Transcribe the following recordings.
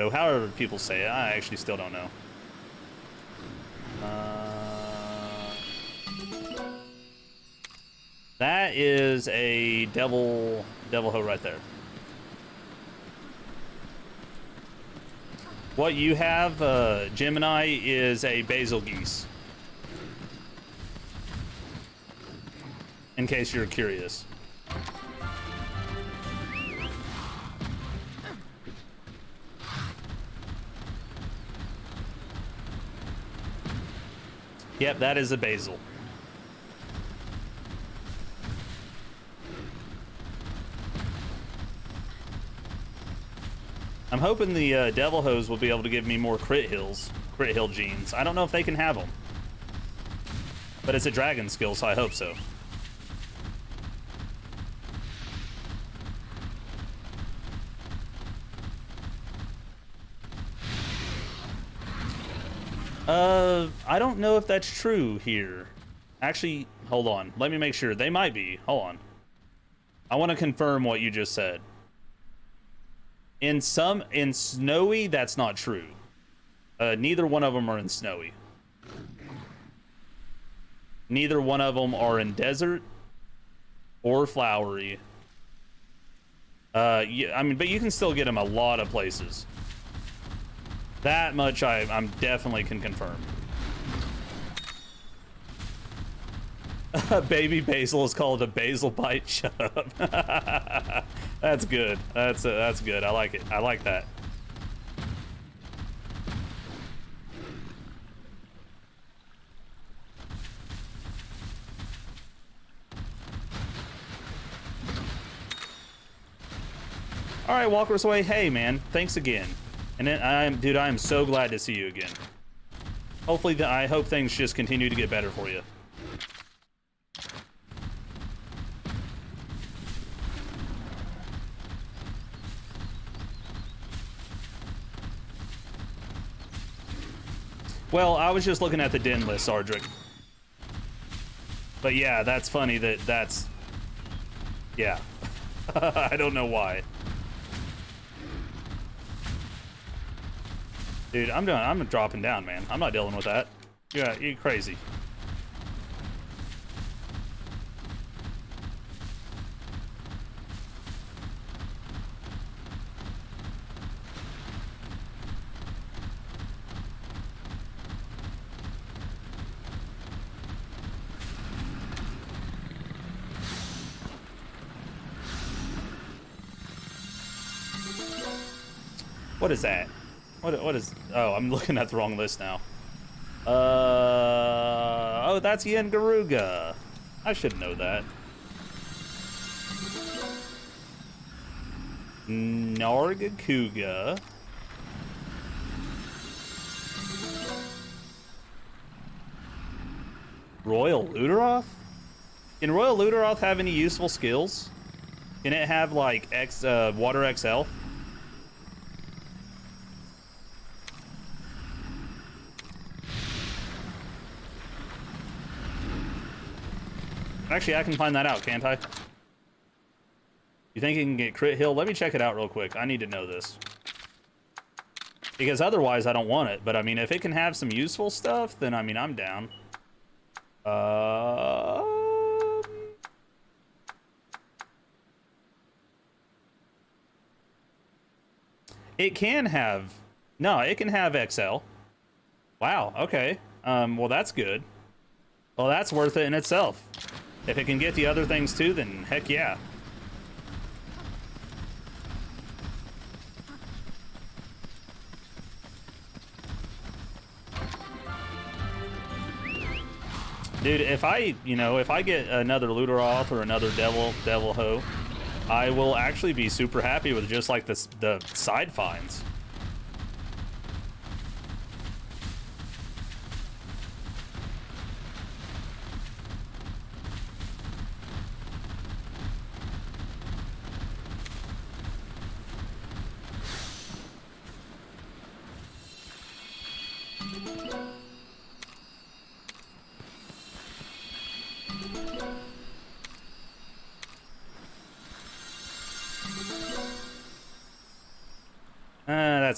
So however people say it, I actually still don't know. That is a devil hoe right there. What you have, Gemini, is a basil geese. In case you're curious. Yep, that is a basil. I'm hoping the devil hose will be able to give me more crit hill genes. I don't know if they can have them, but it's a dragon skill, so I hope so. I don't know if that's true here. Actually, hold on. Let me make sure. They might be. Hold on. I want to confirm what you just said. In snowy, that's not true. Neither one of them are in snowy. Neither one of them are in desert or flowery. Yeah, I mean, but you can still get them a lot of places. That much I'm definitely can confirm. Baby basil is called a basil bite. Shut up. That's good. That's good. I like it. I like that. All right, Walker's Way. Hey, man. Thanks again. And then dude, I am so glad to see you again. Hopefully, I hope things just continue to get better for you. Well, I was just looking at the den list, Ardrick. But yeah, that's funny that's... Yeah. I don't know why. Dude, I'm dropping down, man. I'm not dealing with that. Yeah, you're crazy. What is that? What is... Oh, I'm looking at the wrong list now. Oh, that's Yen Garuga. I should know that. Nargacuga. Royal Luderoth? Can Royal Luderoth have any useful skills? Can it have, like, Water XL? Actually, I can find that out, can't I? You think it can get crit heal? Let me check it out real quick. I need to know this. Because otherwise, I don't want it. But, I mean, if it can have some useful stuff, then, I mean, I'm down. It can have... No, it can have XL. Wow, okay. Well, that's good. Well, that's worth it in itself. If it can get the other things too, then heck yeah. Dude, if I get another Luderoth or another Devil Ho, I will actually be super happy with just like the side finds.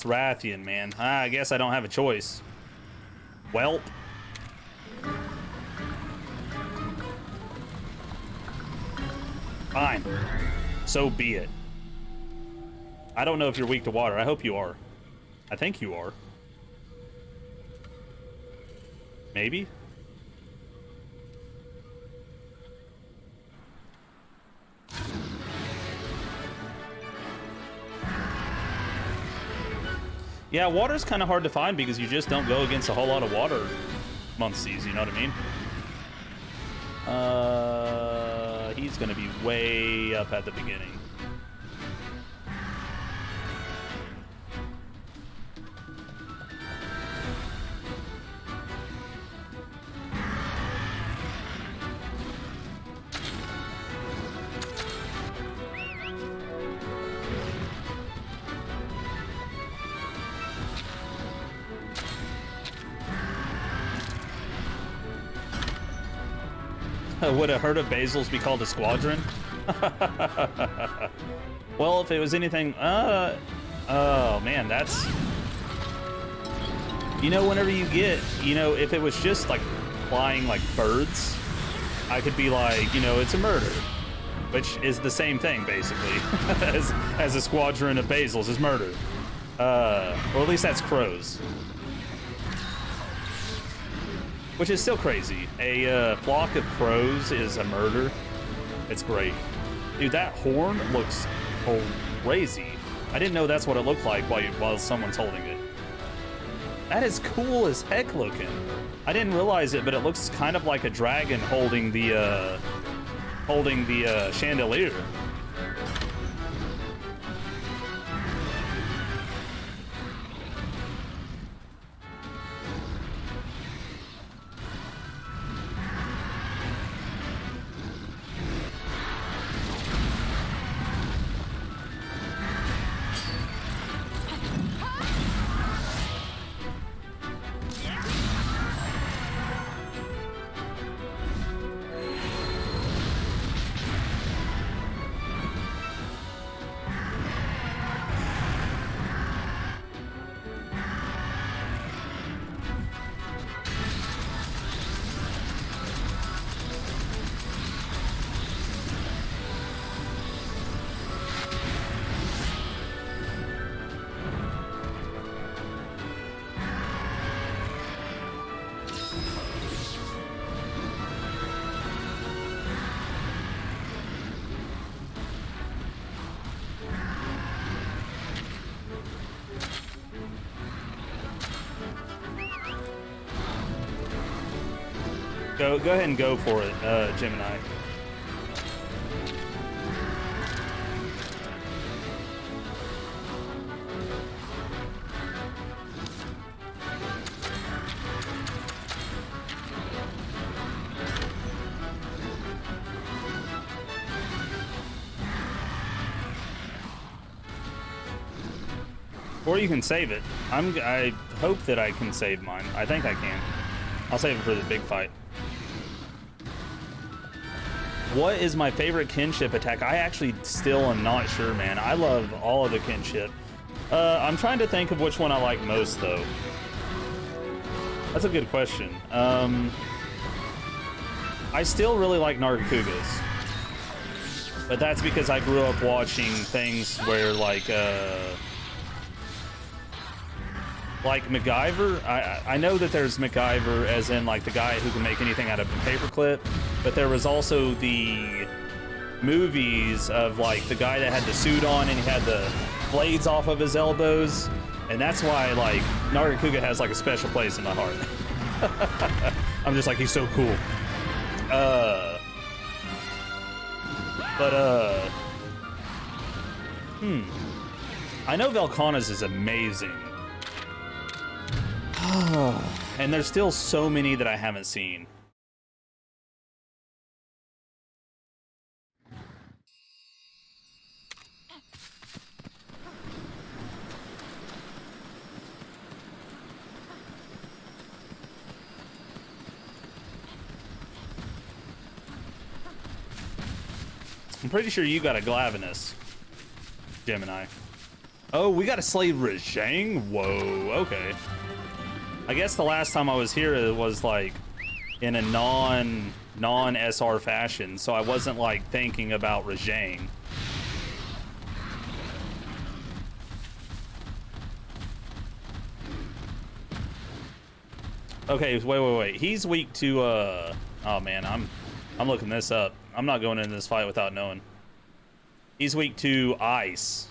it's Rathian, man. I guess I don't have a choice. Welp. Fine. So be it. I don't know if you're weak to water. I hope you are. I think you are. Maybe? Yeah, water's kind of hard to find because you just don't go against a whole lot of water monsters, you know what I mean? He's gonna be way up at the beginning. Would a herd of basils be called a squadron? Well, if it was anything, oh man, that's, you know, whenever you get, you know, if it was just like flying like birds, I could be like, you know, it's a murder, which is the same thing basically as a squadron of basils is murder, or at least that's crows. Which is still crazy. A flock of crows is a murder. It's great. Dude, that horn looks crazy. I didn't know that's what it looked like while someone's holding it. That is cool as heck looking. I didn't realize it, but it looks kind of like a dragon holding the chandelier. Go ahead and go for it, Gemini. Or you can save it. I hope that I can save mine. I think I can. I'll save it for the big fight. What is my favorite kinship attack? I actually still am not sure, man. I love all of the kinship. I'm trying to think of which one I like most, though. That's a good question. I still really like Nargacugas. But that's because I grew up watching things where, like MacGyver. I know that there's MacGyver as in like the guy who can make anything out of a paperclip, but there was also the movies of like the guy that had the suit on and he had the blades off of his elbows, and that's why like Nargacuga has like a special place in my heart. I'm just like, he's so cool. I know Velkhana's is amazing. And there's still so many that I haven't seen. I'm pretty sure you got a Glavinus, Gemini. Oh, we got to slay Rajang? Whoa, okay. I guess the last time I was here it was like in a non-SR fashion, so I wasn't like thinking about Rajang. Okay, wait. He's weak to oh man, I'm looking this up. I'm not going into this fight without knowing. He's weak to ice.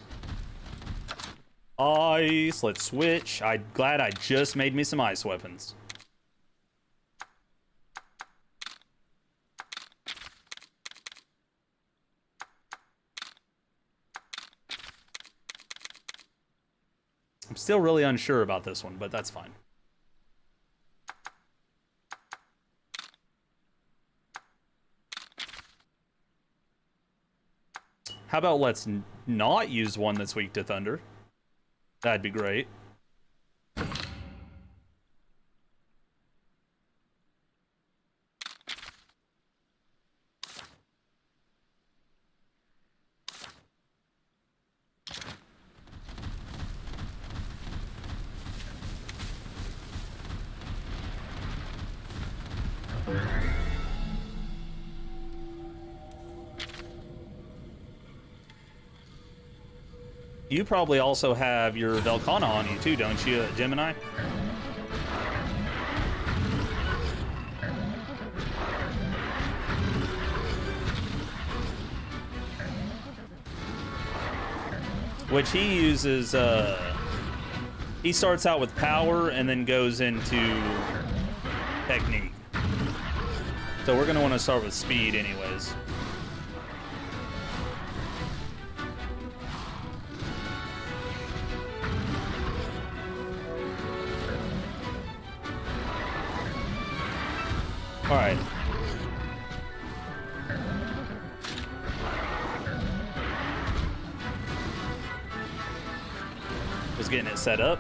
Ice, let's switch. I'm glad I just made me some ice weapons. I'm still really unsure about this one, but that's fine. How about let's not use one that's weak to thunder? That'd be great. You probably also have your Velcana on you too, don't you, Gemini? Which he uses, he starts out with power and then goes into technique. So we're gonna wanna start with speed anyways. All right. Just getting it set up.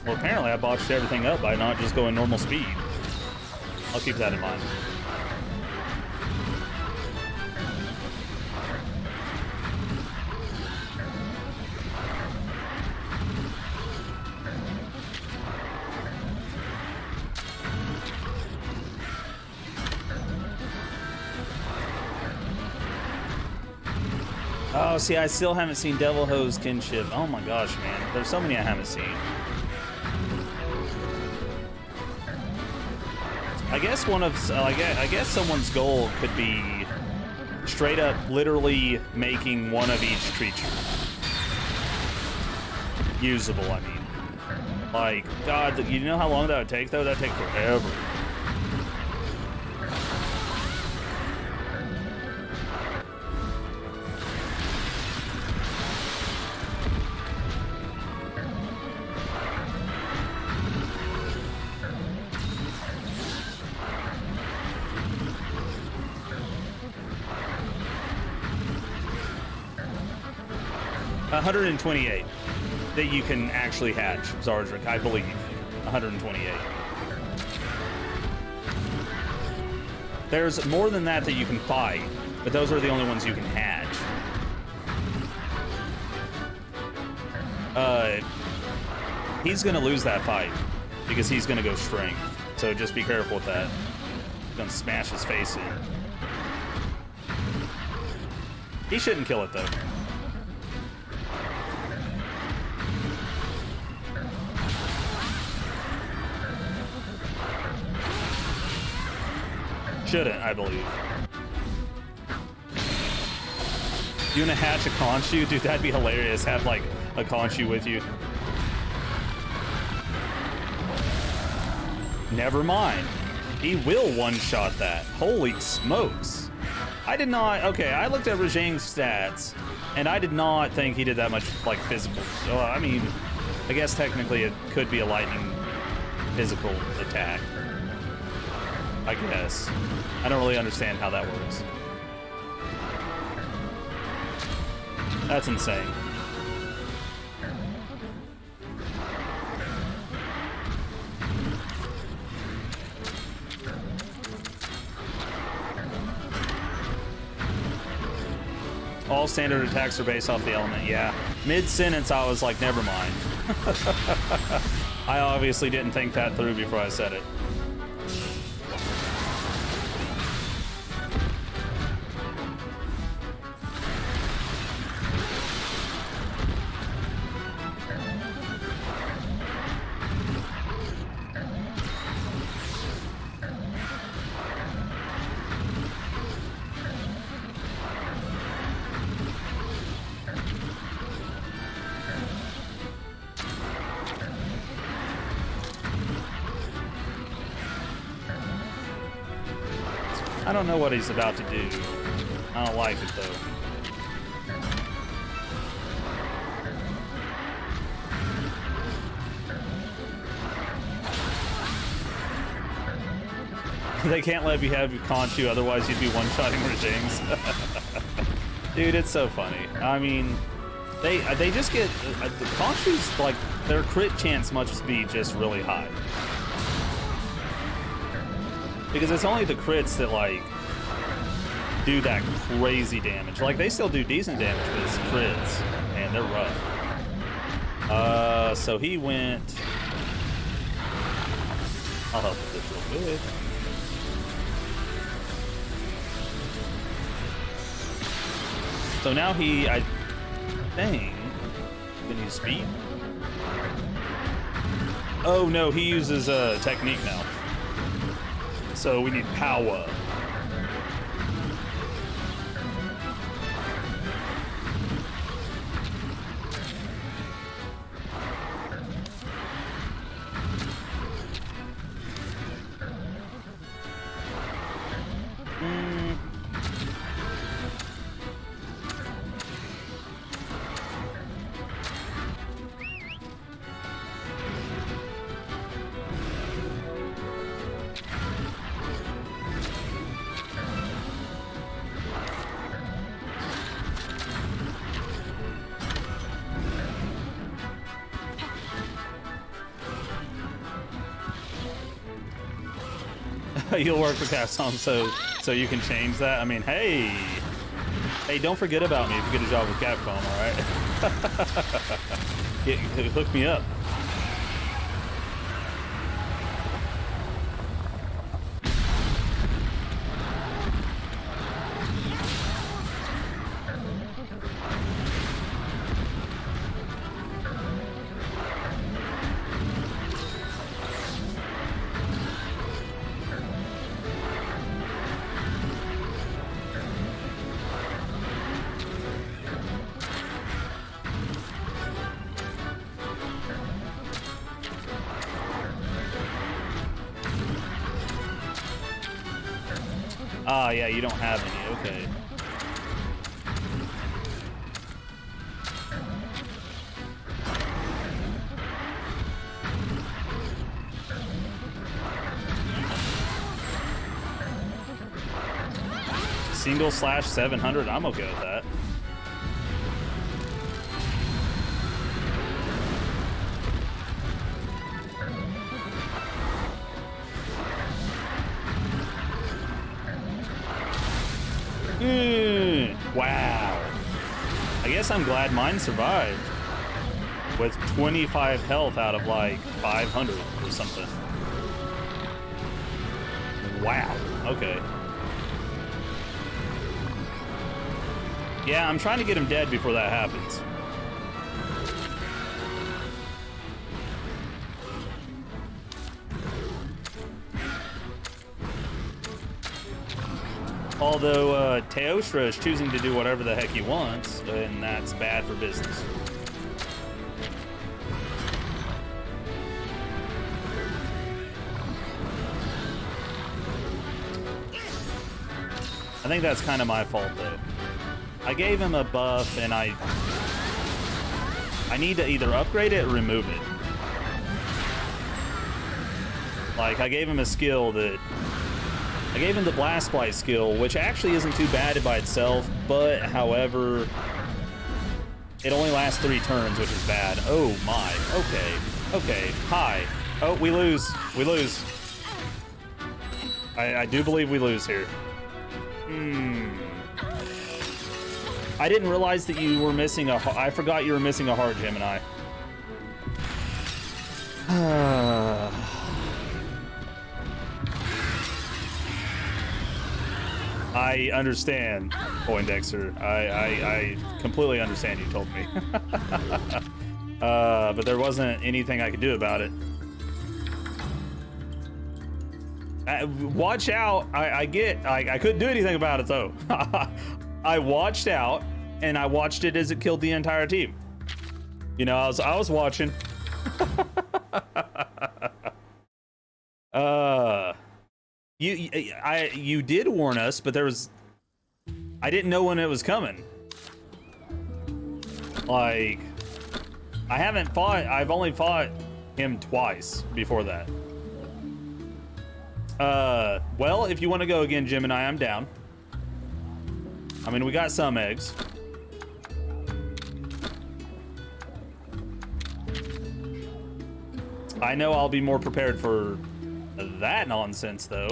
Well, apparently I botched everything up by not just going normal speed. I'll keep that in mind. Oh, see, I still haven't seen Devil Hose Kinship. Oh my gosh, man. There's so many I haven't seen. I guess I guess someone's goal could be straight up literally making one of each creature usable, I mean. Like, God, you know how long that would take, though? That'd take forever. $128 that you can actually hatch, Zardric, I believe. 128. There's more than that you can fight, but those are the only ones you can hatch. He's gonna lose that fight because he's gonna go strength. So just be careful with that. He's gonna smash his face in. He shouldn't kill it though. Shouldn't, I believe. You wanna hatch a Khonshu? Dude, that'd be hilarious. Have like a Khonshu with you. Never mind. He will one-shot that. Holy smokes. I did not... Okay, I looked at Rajang's stats, and I did not think he did that much, like, physical. So, I mean, I guess technically it could be a lightning physical attack. I guess. I don't really understand how that works. That's insane. All standard attacks are based off the element, yeah. Mid-sentence, I was like, never mind. I obviously didn't think that through before I said it. I don't know what he's about to do. I don't like it, though. They can't let you have your Conchu, otherwise you'd be one-shotting Rajings. Dude, it's so funny. I mean, they just get... the Conchu's, like, their crit chance must be just really high. Because it's only the crits that, like, do that crazy damage. Like, they still do decent damage, but it's crits. Man, they're rough. So he went... I'll help with this real good. So now he, I think... Can he use speed? Oh, no, he uses technique now. So we need power. You'll work for Capcom, so you can change that. I mean, hey, don't forget about me if you get a job with Capcom, all right? Hook me up. Ah, yeah, you don't have any. Okay. Single slash 700. I'm okay with that. Wow. I guess I'm glad mine survived. With 25 health out of like 500 or something. Wow. Okay. Yeah, I'm trying to get him dead before that happens. Although Teostra is choosing to do whatever the heck he wants, and that's bad for business. I think that's kind of my fault, though. I gave him a buff, and I need to either upgrade it or remove it. Like, I gave him a skill that... I gave him the Blast Blight skill, which actually isn't too bad by itself, but, however, it only lasts 3 turns, which is bad. Oh, my. Okay. Okay. Hi. Oh, we lose. We lose. I do believe we lose here. I didn't realize that you were missing a... I forgot you were missing a heart, Gemini. I understand, Poindexter. I completely understand, you told me. But there wasn't anything I could do about it. Watch out. I couldn't do anything about it, though. I watched out, and I watched it as it killed the entire team. You know, I was watching. You did warn us, but I didn't know when it was coming. Like, I've only fought him twice before that. Well, if you want to go again, Gemini, I'm down. I mean, we got some eggs. I know I'll be more prepared for that nonsense, though.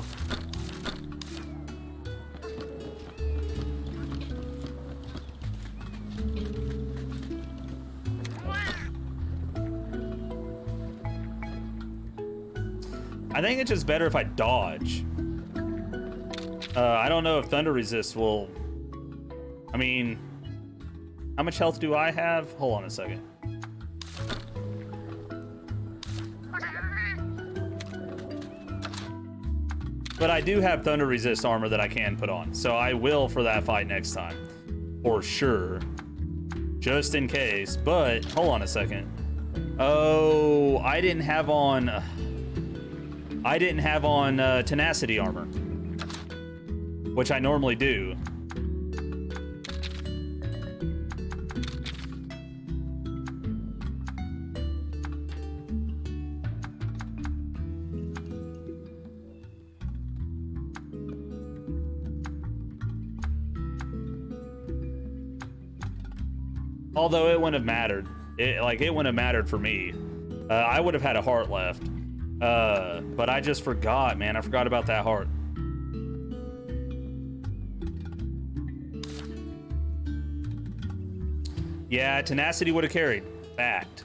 I think it's just better if I dodge. I don't know if Thunder Resist will... I mean... How much health do I have? Hold on a second. But I do have Thunder Resist armor that I can put on. So I will for that fight next time. For sure. Just in case. But, hold on a second. Oh, I didn't have on Tenacity armor. Which I normally do. Although it wouldn't have mattered. It wouldn't have mattered for me. I would have had a heart left. But I just forgot, man. I forgot about that heart. Yeah, Tenacity would have carried. Fact.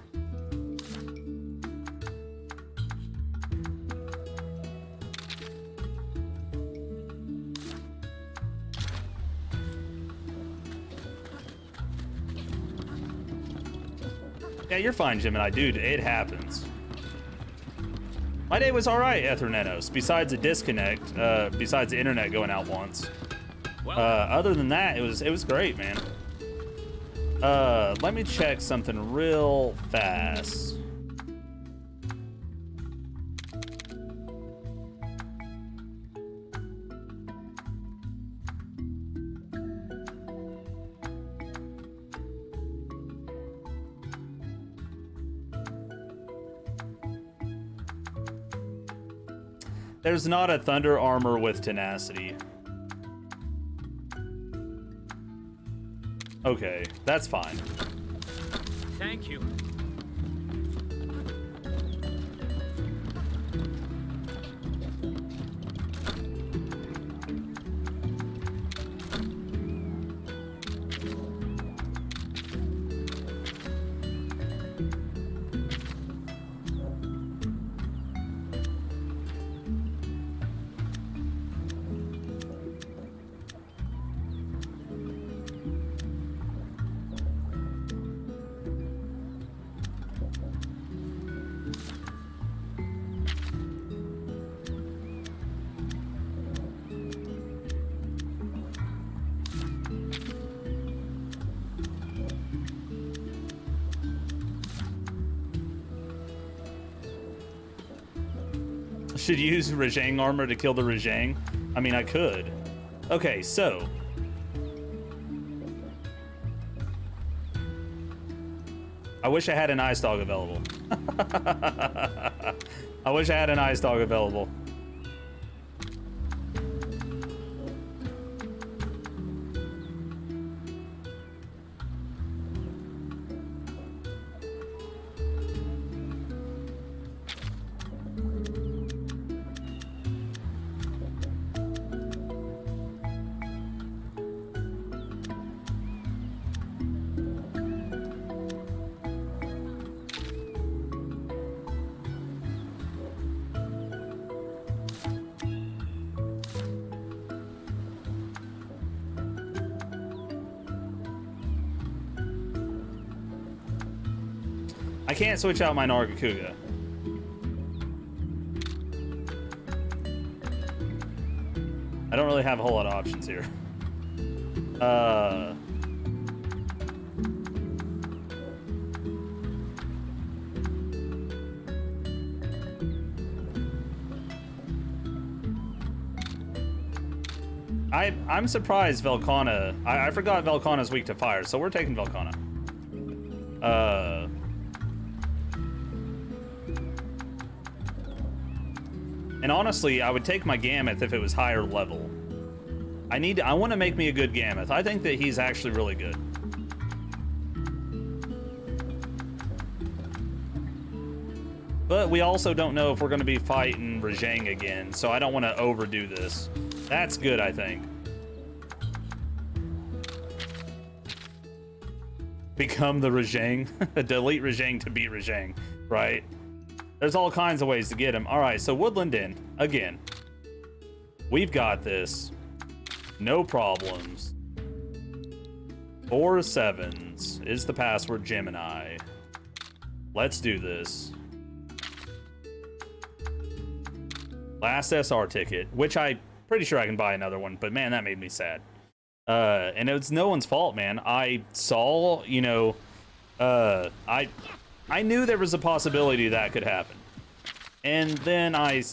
Yeah, you're fine, Gemini. Dude, it happens. My day was alright, Ethernetos. Besides a disconnect, besides the internet going out once. Other than that, it was great, man. Let me check something real fast. There's not a Thunder armor with Tenacity. Okay, that's fine. Thank you. Should use Rajang armor to kill the Rajang? I mean, I could. Okay, so I wish I had an ice dog available. I wish I had an ice dog available. I can't switch out my Nargacuga. I don't really have a whole lot of options here. I'm surprised Velkhana. I forgot Velkhana's weak to fire, so we're taking Velkhana. And honestly, I would take my Gammoth if it was higher level. I want to make me a good Gammoth. I think that he's actually really good. But we also don't know if we're going to be fighting Rajang again, so I don't want to overdo this. That's good, I think. Become the Rajang. Delete Rajang to beat Rajang, right? There's all kinds of ways to get him. All right, so Woodland Inn, again. We've got this. No problems. 4 7s is the password, Gemini. Let's do this. Last SR ticket, which I pretty sure I can buy another one, but man, that made me sad. And it's no one's fault, man. I saw, you know, I knew there was a possibility that could happen. And then I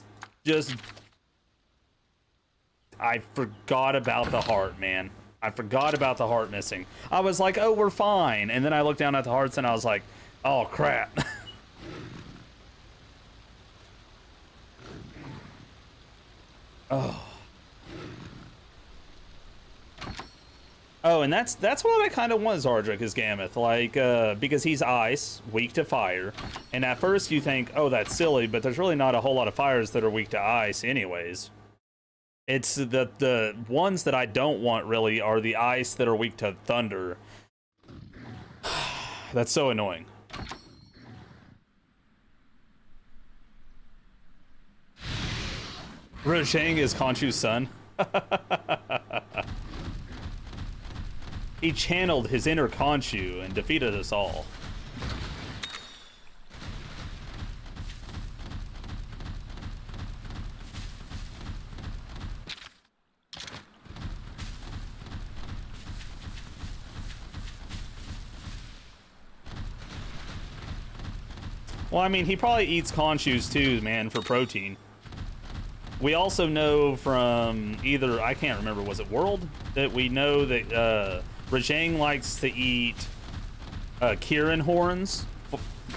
forgot about the heart, man. I forgot about the heart missing. I was like, oh, we're fine. And then I looked down at the hearts and I was like, oh, crap. Oh. Oh, and that's what I kind of want Zardric is Gammoth, like, because he's ice, weak to fire, and at first you think, oh, that's silly, but there's really not a whole lot of fires that are weak to ice anyways. It's the ones that I don't want, really, are the ice that are weak to thunder. That's so annoying. Rajang is Khonshu's son. He channeled his inner Khonshu and defeated us all. Well, I mean, he probably eats Khonshus too, man, for protein. We also know from either, I can't remember, was it World? That we know that Rajang likes to eat Kirin horns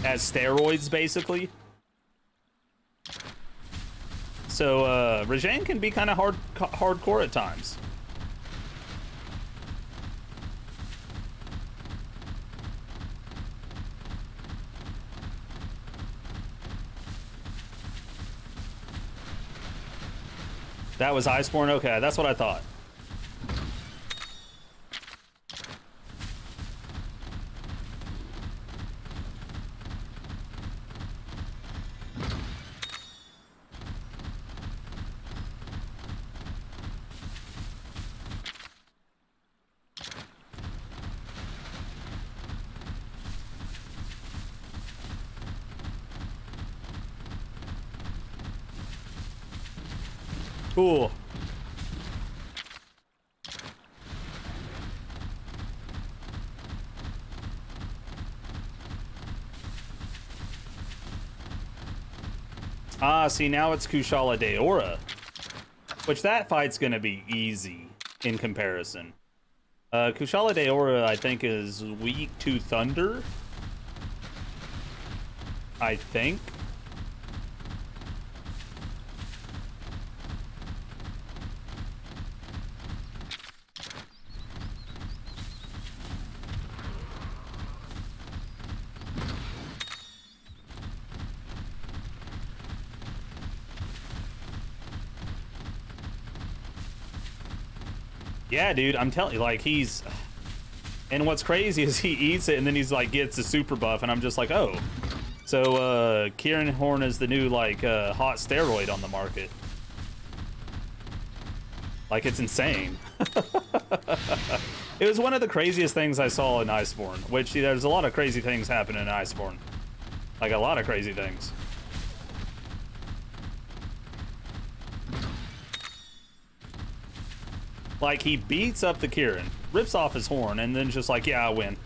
as steroids, basically. So Rajang can be kind of hardcore at times. That was Iceborne? Okay, that's what I thought. Cool. Ah, see, now it's Kushala Daora. Which that fight's gonna be easy. in comparison. Kushala Daora, I think, is weak to thunder. I think. Yeah, dude, I'm telling you, like, he's... And what's crazy is he eats it and then he's like, gets a super buff, and I'm just like, oh. So, Kieran Horn is the new, like, hot steroid on the market. Like, it's insane. It was one of the craziest things I saw in Iceborne, which, see, there's a lot of crazy things happening in Iceborne. Like, a lot of crazy things. Like, he beats up the Kieran, rips off his horn, and then just like, yeah, I win.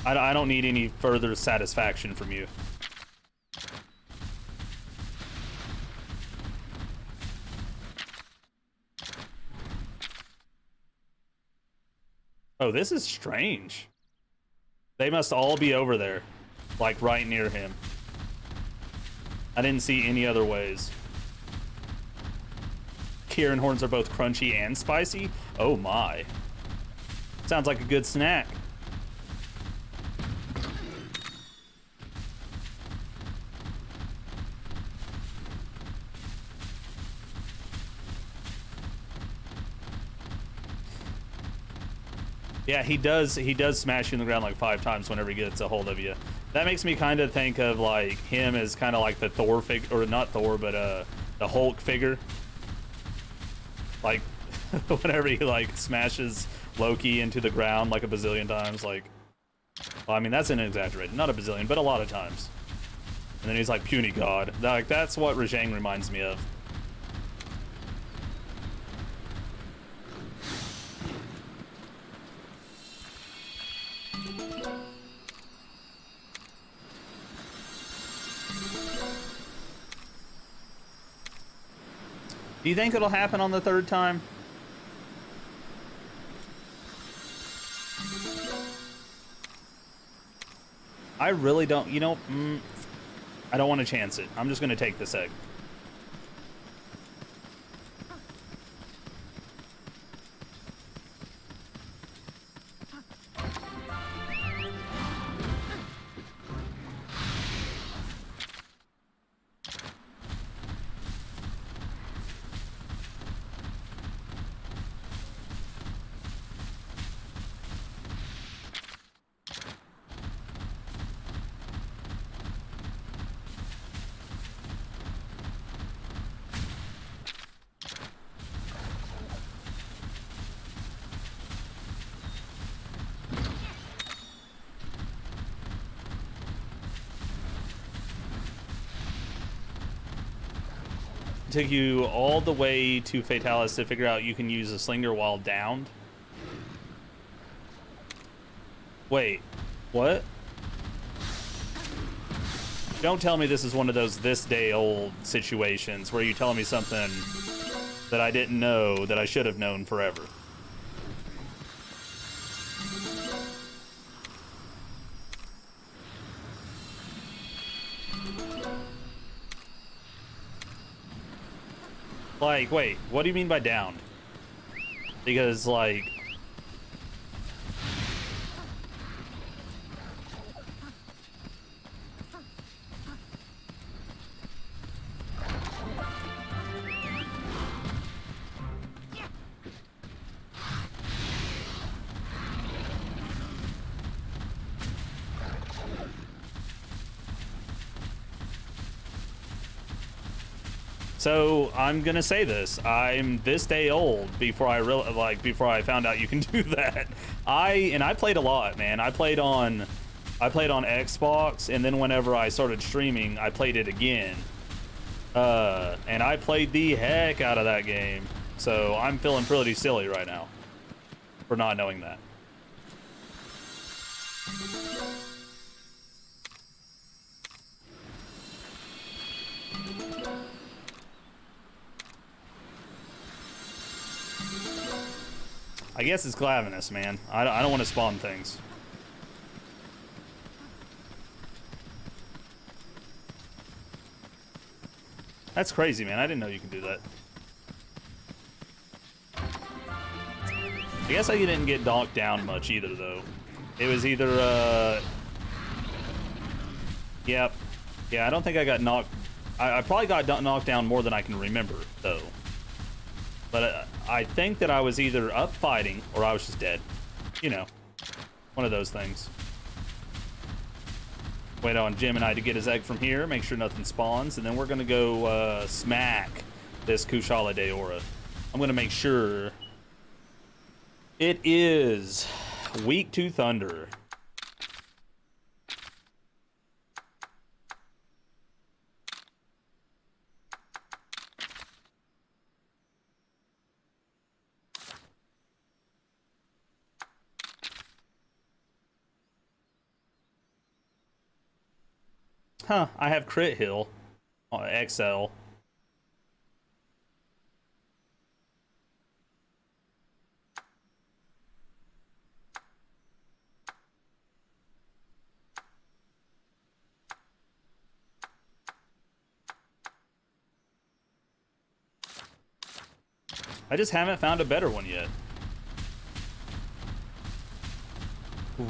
I don't need any further satisfaction from you. Oh, this is strange. They must all be over there, like right near him. I didn't see any other ways. Kieran horns are both crunchy and spicy. Oh my. Sounds like a good snack. Yeah, he does smash you in the ground like 5 times whenever he gets a hold of you. That makes me kind of think of like him as kind of like the Thor figure, or not Thor, but the Hulk figure. Like whenever he like smashes Loki into the ground like a bazillion times, like, well, I mean, that's an exaggeration, not a bazillion, but a lot of times. And then he's like puny god. Like, that's what Rajang reminds me of. Do you think it'll happen on the 3rd time? I really don't, you know, I don't want to chance it. I'm just going to take this egg. Took you all the way to Fatalis to figure out you can use a slinger while downed. Wait, what? Don't tell me this is one of those this day old situations where you tell me something that I didn't know that I should have known forever. Like, wait, what do you mean by downed? Because, like... So I'm gonna say this: I'm this day old before I found out you can do that. I played a lot, man. I played on Xbox, and then whenever I started streaming, I played it again. And I played the heck out of that game. So I'm feeling pretty silly right now for not knowing that. I guess it's Glavenus, man. I don't want to spawn things. That's crazy, man. I didn't know you can do that. I guess I didn't get knocked down much either, though. It was either, Yep. Yeah, I don't think I got knocked... I probably got knocked down more than I can remember, though. But I think that I was either up fighting, or I was just dead. You know. One of those things. Wait on Gemini to get his egg from here, make sure nothing spawns, and then we're gonna go, smack this Kushala Daora. I'm gonna make sure... It is weak to Thunder. Huh, I have Crit Hill on XL. I just haven't found a better one yet.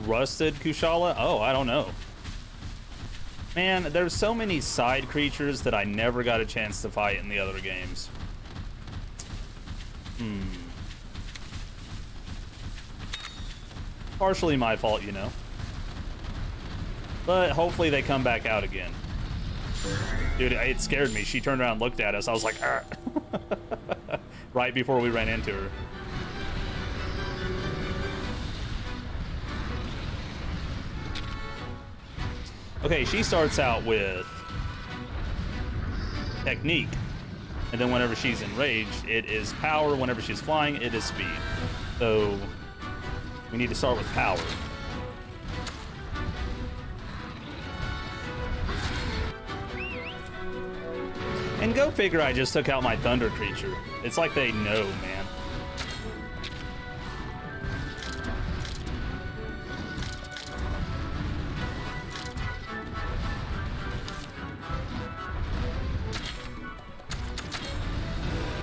Rusted Kushala? Oh, I don't know. Man, there's so many side creatures that I never got a chance to fight in the other games. Partially my fault, you know. But hopefully they come back out again. Dude, it scared me. She turned around and looked at us. I was like, ah. Right before we ran into her. Okay, she starts out with Technique. And then whenever she's enraged, it is Power. Whenever she's flying, it is Speed. So we need to start with Power. And go figure, I just took out my Thunder creature. It's like they know, man.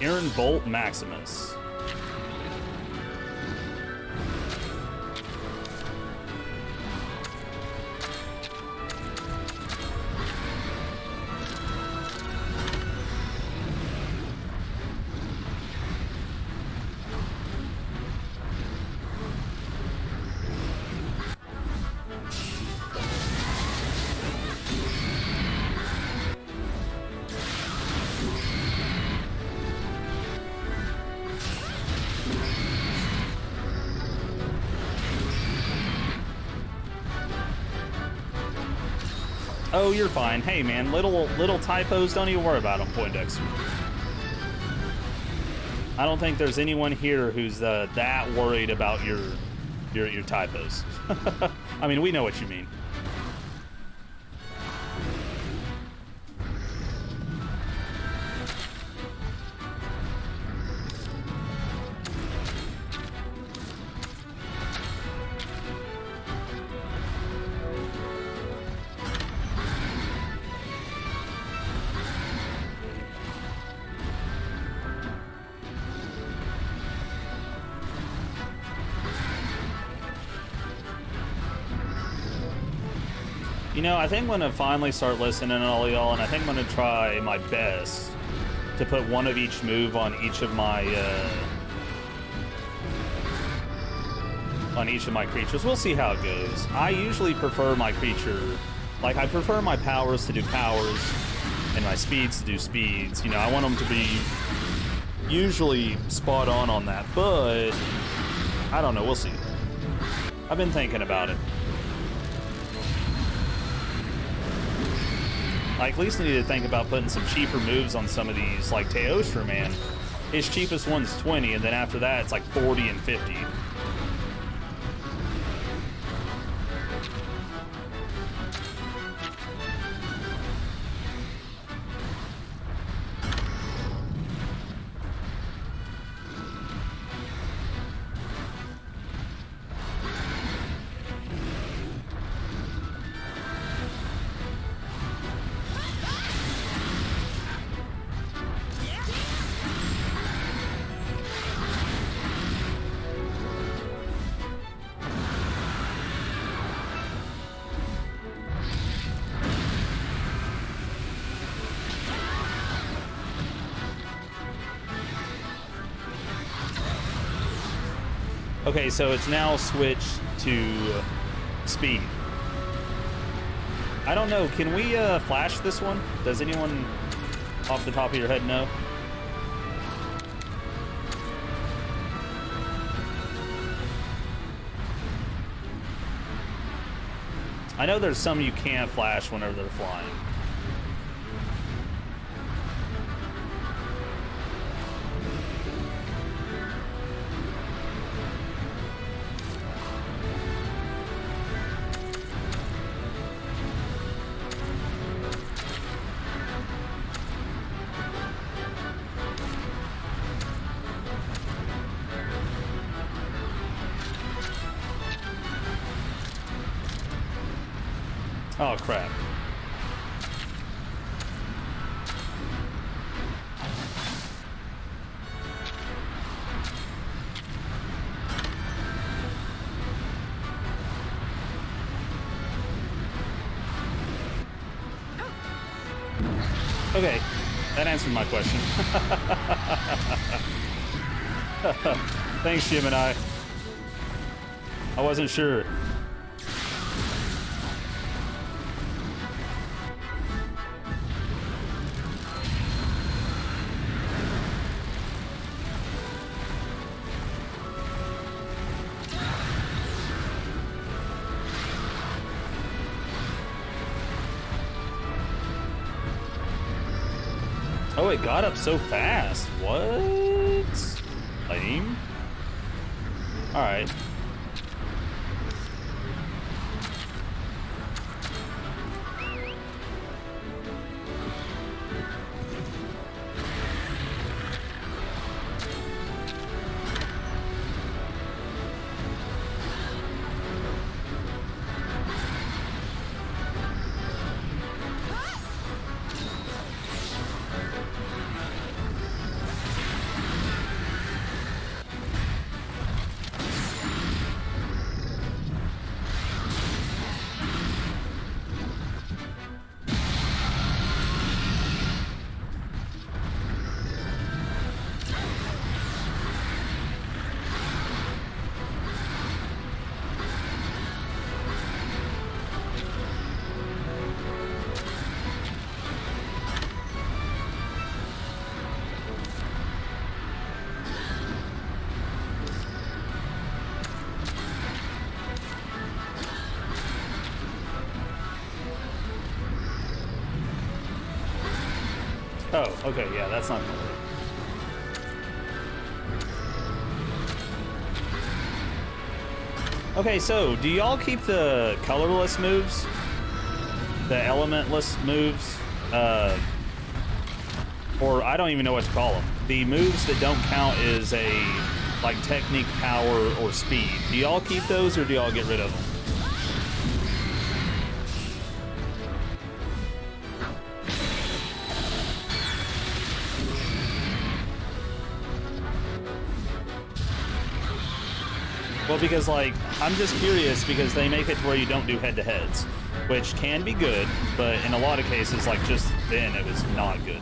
Iron Bolt Maximus. Oh, you're fine. Hey, man, little typos, don't even worry about them, Poindexter. I don't think there's anyone here who's that worried about your typos. I mean, we know what you mean. You know, I think I'm gonna finally start listening to all y'all, and I think I'm gonna try my best to put one of each move on each of my creatures. We'll see how it goes. I usually prefer my creature, like I prefer my powers to do powers, and my speeds to do speeds. You know, I want them to be usually spot on that, but I don't know. We'll see. I've been thinking about it. I at least need to think about putting some cheaper moves on some of these, like Teostra, man. His cheapest one's 20, and then after that, it's like 40 and 50. Okay, so it's now switched to speed. I don't know. Can we flash this one? Does anyone off the top of your head know? I know there's some you can't flash whenever they're flying. Oh, crap. Okay, that answered my question. Thanks, Gemini. I wasn't sure. Oh, it got up so fast. What? Lame. Alright. Oh, okay, yeah, that's not gonna work. Okay, so do y'all keep the colorless moves? The elementless moves? Or I don't even know what to call them. The moves that don't count as a, like, technique, power, or speed. Do y'all keep those, or do y'all get rid of them? Well, because, like, I'm just curious because they make it to where you don't do head-to-heads, which can be good, but in a lot of cases, like, just then, it was not good.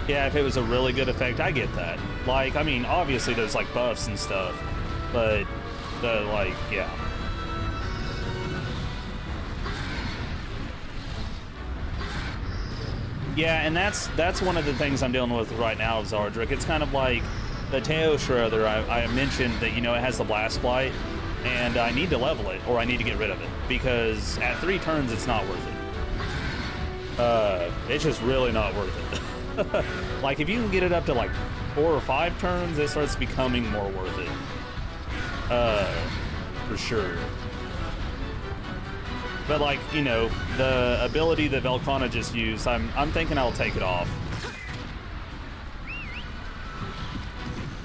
Yeah, if it was a really good effect, I get that. Like, I mean, obviously there's, like, buffs and stuff, but, like, yeah. Yeah, and that's one of the things I'm dealing with right now, Zardrick. It's kind of like the Teo Shredder. I mentioned that, you know, it has the Blast Blight, and I need to level it, or I need to get rid of it, because at 3 turns, it's not worth it. It's just really not worth it. Like, if you can get it up to, like, 4 or 5 turns, it starts becoming more worth it. for sure. But like, you know, the ability that Velkhana just used, I'm thinking I'll take it off.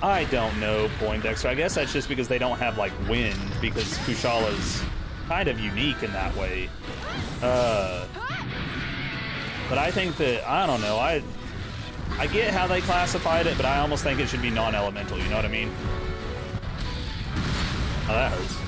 I don't know, Poindexter. I guess that's just because they don't have like wind, because Kushala's kind of unique in that way. But I think that, I don't know, I get how they classified it, but I almost think it should be non-elemental, you know what I mean? Oh, that hurts.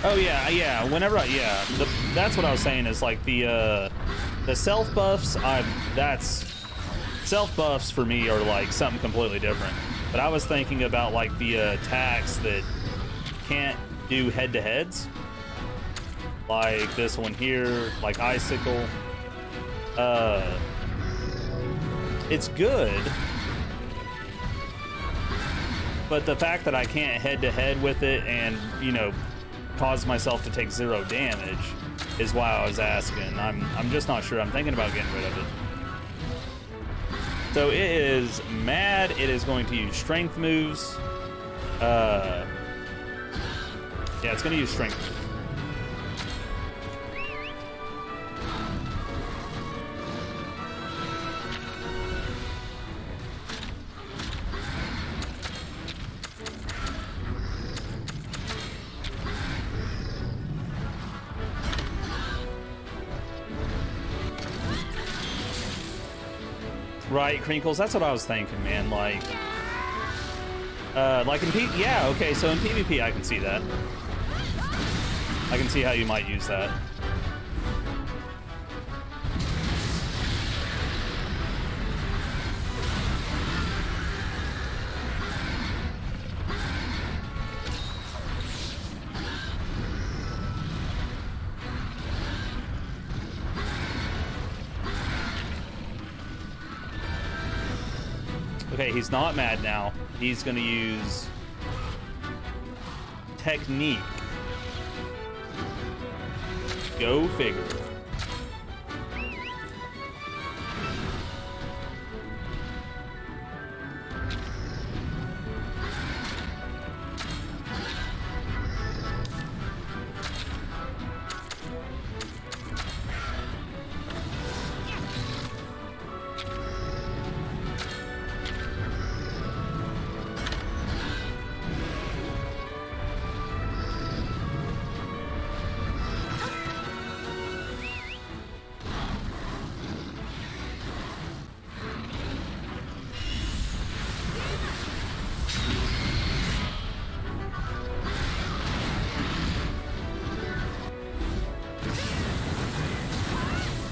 Oh yeah. Whenever that's what I was saying is like the self buffs. That's self buffs for me are like something completely different. But I was thinking about like the attacks that can't do head to heads, like this one here, like Icicle. It's good, but the fact that I can't head to head with it and, you know, cause myself to take 0 damage is why I was asking. I'm just not sure. I'm thinking about getting rid of it. So it is mad. It is going to use strength moves. Yeah, it's going to use strength moves. Right, Crinkles, that's what I was thinking, man. Like in yeah, okay, so in PvP I can see that. I can see how you might use that. Okay, he's not mad now. He's gonna use technique. Go figure.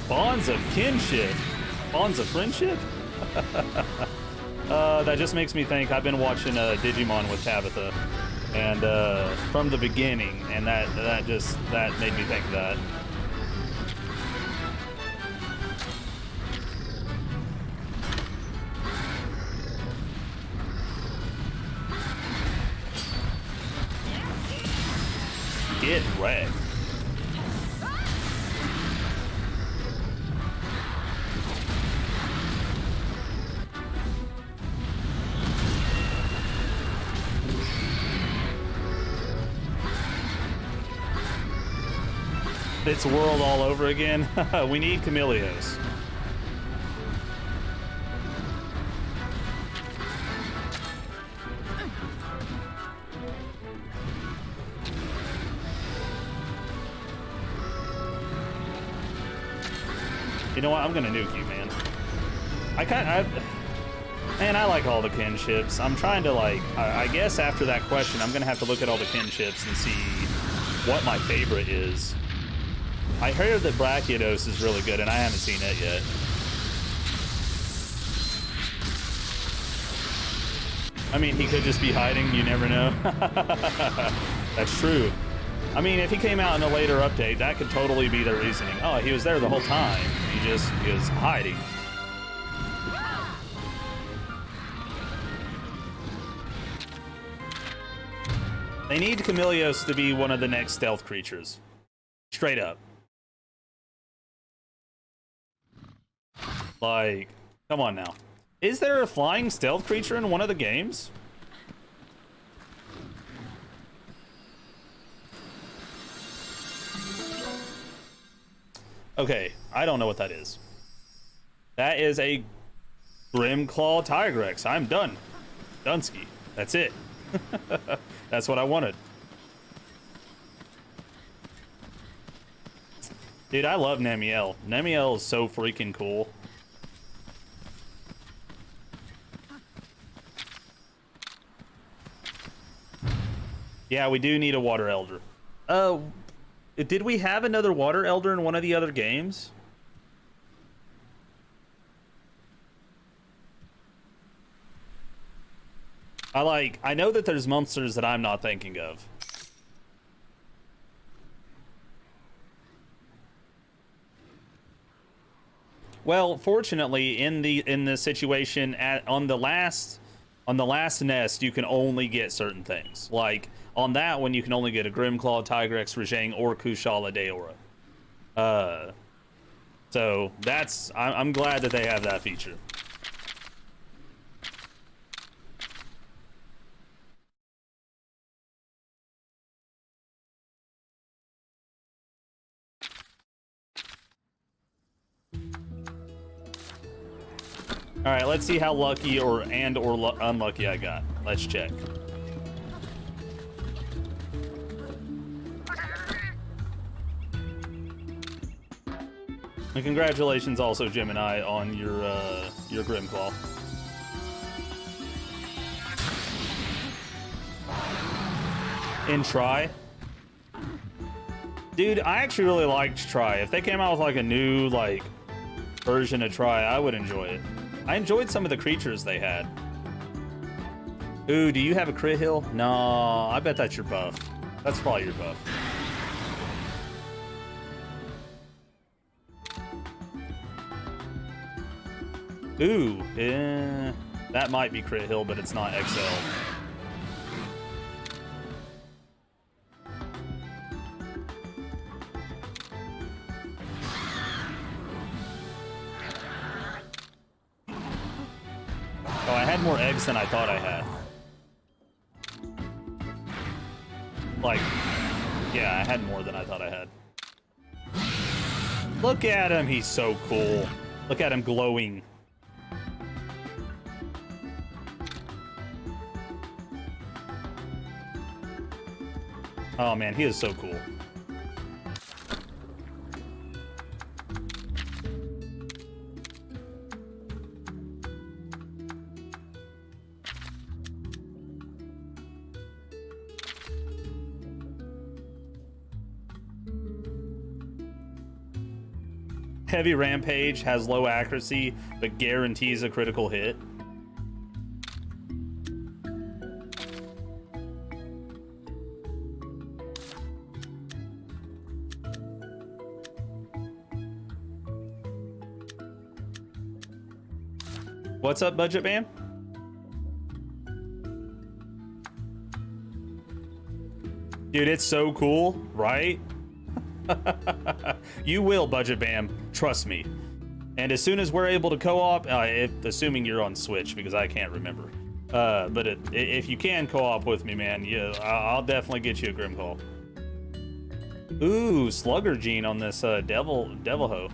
Bonds of kinship. Bonds of friendship? That just makes me think. I've been watching Digimon with Tabitha, and from the beginning, and that made me think of that. Get wrecked. It's world all over again. We need Chameleos. You know what? I'm gonna nuke you, man. Man, I like all the kinships. I'm trying to like, I guess after that question, I'm gonna have to look at all the kinships and see what my favorite is. I heard that Brachiodos is really good, and I haven't seen it yet. I mean, he could just be hiding. You never know. That's true. I mean, if he came out in a later update, that could totally be the reasoning. Oh, he was there the whole time. He was hiding. They need Chameleos to be one of the next stealth creatures. Straight up. Like, come on now. Is there a flying stealth creature in one of the games? Okay, I don't know what that is. That is a Grimclaw Tigrex. I'm done. Dunsky. That's it. That's what I wanted. Dude, I love Nemiel. Nemiel is so freaking cool. Yeah, we do need a Water Elder. Did we have another Water Elder in one of the other games? I know that there's monsters that I'm not thinking of. Well, fortunately, in the situation on the last nest, you can only get certain things. Like on that one, you can only get a Grimclaw, Tigrex, Rajang, or Kushala Daora. So I'm glad that they have that feature. All right, let's see how lucky or unlucky I got. Let's check. And congratulations also, Gemini, on your Grimclaw. In Try? Dude, I actually really liked Try. If they came out with like a new version of Try, I would enjoy it. I enjoyed some of the creatures they had. Ooh, do you have a crit hill? No, I bet that's your buff. That's probably your buff. Ooh, that might be crit hill, but it's not XL. Oh, I had more eggs than I thought I had. Yeah, I had more than I thought I had. Look at him, he's so cool. Look at him glowing. Oh man, he is so cool. Heavy Rampage has low accuracy, but guarantees a critical hit. What's up, Budget Bam? Dude, it's so cool, right? You will, Budget Bam. Trust me. And as soon as we're able to co-op, assuming you're on Switch, because I can't remember. But if you can co-op with me, man, yeah, I'll definitely get you a Grimclaw. Ooh, Slugger Gene on this Devil Ho.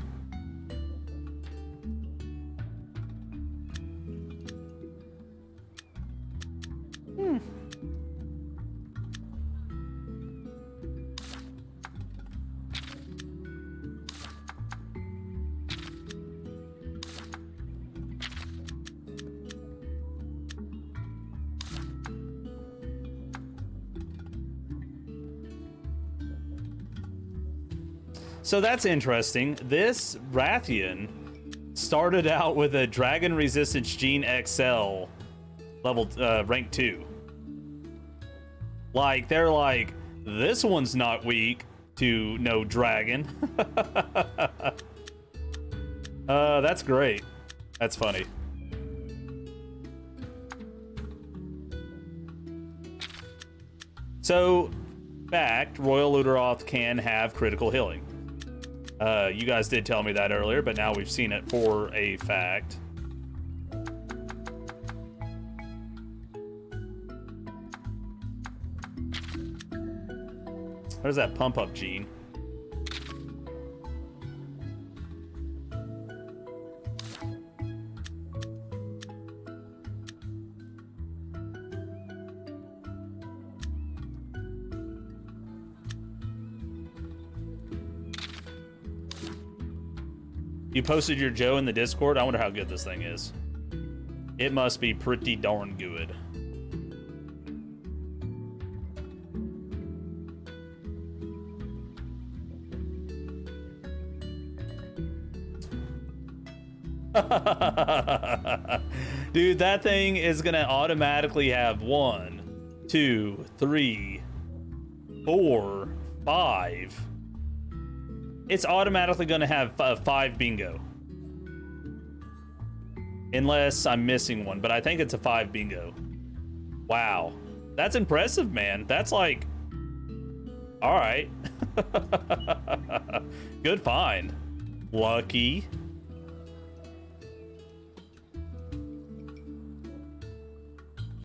So that's interesting. This Rathian started out with a Dragon Resistance Gene XL level rank 2. Like, they're like, this one's not weak to no dragon. That's great. That's funny. So, fact, Royal Luderoth can have critical healing. You guys did tell me that earlier, but now we've seen it for a fact. Where's that pump up gene? You posted your Joe in the Discord? I wonder how good this thing is. It must be pretty darn good. Dude, that thing is gonna automatically have 1, 2, 3, 4, 5. It's automatically gonna have 5 bingo. Unless I'm missing one, but I think it's a 5 bingo. Wow. That's impressive, man. That's like... Alright. Good find. Lucky.